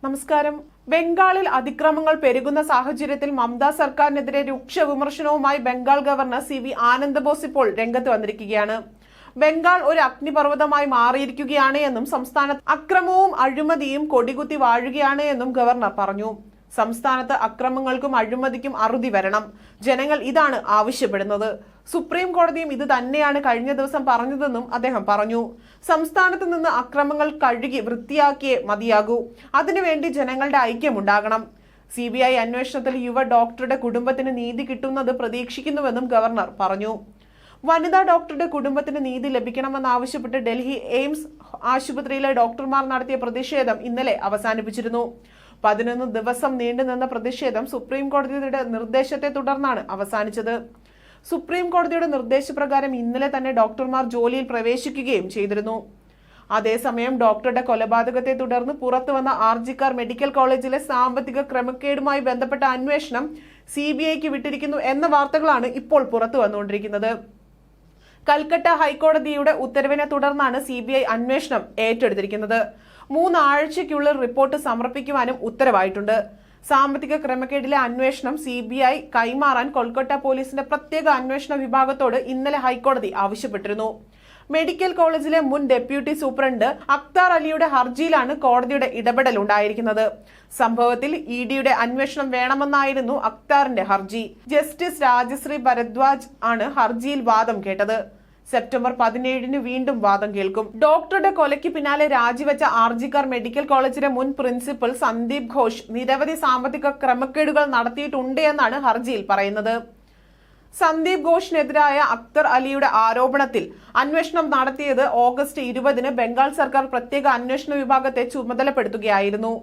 നമസ്കാരം. ബംഗാളിൽ അതിക്രമങ്ങൾ പെരുകുന്ന സാഹചര്യത്തിൽ മമതാ സർക്കാരിനെതിരെ രൂക്ഷ വിമർശനവുമായി Bengal governor CV. Anand boss ഇപ്പോൾ രംഗത്ത് വന്നിരിക്കുകയാണ്. ബംഗാൾ ഒരു അഗ്നിപർവ്വതമായി മാറിയിരിക്കുകയാണ് എന്നും സംസ്ഥാനത്ത് അക്രമവും അഴിമതിയും കൊടികുത്തി വാഴുകയാണ് എന്നും ഗവർണർ പറഞ്ഞു. സംസ്ഥാനത്ത് അക്രമങ്ങൾക്കും അഴിമതിക്കും അറുതി വരണം. ജനങ്ങൾ ഇതാണ് ആവശ്യപ്പെടുന്നത്. സുപ്രീം കോടതിയും ഇത് തന്നെയാണ് കഴിഞ്ഞ ദിവസം പറഞ്ഞതെന്നും അദ്ദേഹം പറഞ്ഞു. സംസ്ഥാനത്ത് നിന്ന് അക്രമങ്ങൾ കഴുകി വൃത്തിയാക്കിയേ മതിയാകൂ. അതിനുവേണ്ടി ജനങ്ങളുടെ ഐക്യമുണ്ടാകണം. CBI അന്വേഷണത്തിൽ യുവ ഡോക്ടറുടെ കുടുംബത്തിന് നീതി കിട്ടുന്നത് പ്രതീക്ഷിക്കുന്നുവെന്നും ഗവർണർ പറഞ്ഞു. വനിതാ ഡോക്ടറുടെ കുടുംബത്തിന് നീതി ലഭിക്കണമെന്നാവശ്യപ്പെട്ട് ഡൽഹി എയിംസ് ആശുപത്രിയിലെ ഡോക്ടർമാർ നടത്തിയ പ്രതിഷേധം ഇന്നലെ അവസാനിപ്പിച്ചിരുന്നു. 11 ദിവസം നീണ്ടുനിന്ന പ്രതിഷേധം സുപ്രീം കോടതിയുടെ നിർദ്ദേശത്തെ തുടർന്നാണ് അവസാനിച്ചത്. സുപ്രീം കോടതിയുടെ നിർദ്ദേശപ്രകാരം ഇന്നലെ തന്നെ ഡോക്ടർമാർ ജോലിയിൽ പ്രവേശിക്കുകയും ചെയ്തിരുന്നു. അതേസമയം ഡോക്ടറുടെ കൊലപാതകത്തെ തുടർന്ന് പുറത്തുവന്ന ആർജിക്കർ മെഡിക്കൽ കോളേജിലെ സാമ്പത്തിക ക്രമക്കേടുമായി ബന്ധപ്പെട്ട അന്വേഷണം CBIക്ക് വിട്ടിരിക്കുന്നു എന്ന വാർത്തകളാണ് ഇപ്പോൾ പുറത്തു വന്നുകൊണ്ടിരിക്കുന്നത്. കൽക്കട്ട ഹൈക്കോടതിയുടെ ഉത്തരവിനെ തുടർന്നാണ് CBI അന്വേഷണം ഏറ്റെടുത്തിരിക്കുന്നത്. 3 ആഴ്ചയ്ക്കുള്ളിൽ റിപ്പോർട്ട് സമർപ്പിക്കുവാനും ഉത്തരവായിട്ടുണ്ട്. സാമ്പത്തിക ക്രമക്കേടിലെ അന്വേഷണം CBI കൈമാറാൻ കൊൽക്കത്ത പോലീസിന്റെ പ്രത്യേക അന്വേഷണ വിഭാഗത്തോട് ഇന്നലെ ഹൈക്കോടതി ആവശ്യപ്പെട്ടിരുന്നു. മെഡിക്കൽ കോളേജിലെ മുൻ ഡെപ്യൂട്ടി സൂപ്രണ്ട് അക്താർ അലിയുടെ ഹർജിയിലാണ് കോടതിയുടെ ഇടപെടൽ ഉണ്ടായിരിക്കുന്നത്. സംഭവത്തിൽ EDയുടെ അന്വേഷണം വേണമെന്നായിരുന്നു അക്താറിന്റെ ഹർജി. ജസ്റ്റിസ് രാജശ്രീ ഭരദ്വാജ് ആണ് ഹർജിയിൽ വാദം കേട്ടത്. സെപ്റ്റംബർ 17 വീണ്ടും വാദം കേൾക്കും. ഡോക്ടറുടെ കൊലയ്ക്ക് പിന്നാലെ രാജിവെച്ച ആർജിക്കർ മെഡിക്കൽ കോളേജിലെ മുൻ പ്രിൻസിപ്പൽ സന്ദീപ് ഘോഷ് നിരവധി സാമ്പത്തിക ക്രമക്കേടുകൾ നടത്തിയിട്ടുണ്ട് എന്നാണ് ഹർജിയിൽ പറയുന്നത്. സന്ദീപ് ഘോഷിനെതിരായ അക്തർ അലിയുടെ ആരോപണത്തിൽ അന്വേഷണം നടത്തിയത് ഓഗസ്റ്റ് 20 ബംഗാൾ സർക്കാർ പ്രത്യേക അന്വേഷണ വിഭാഗത്തെ ചുമതലപ്പെടുത്തുകയായിരുന്നു.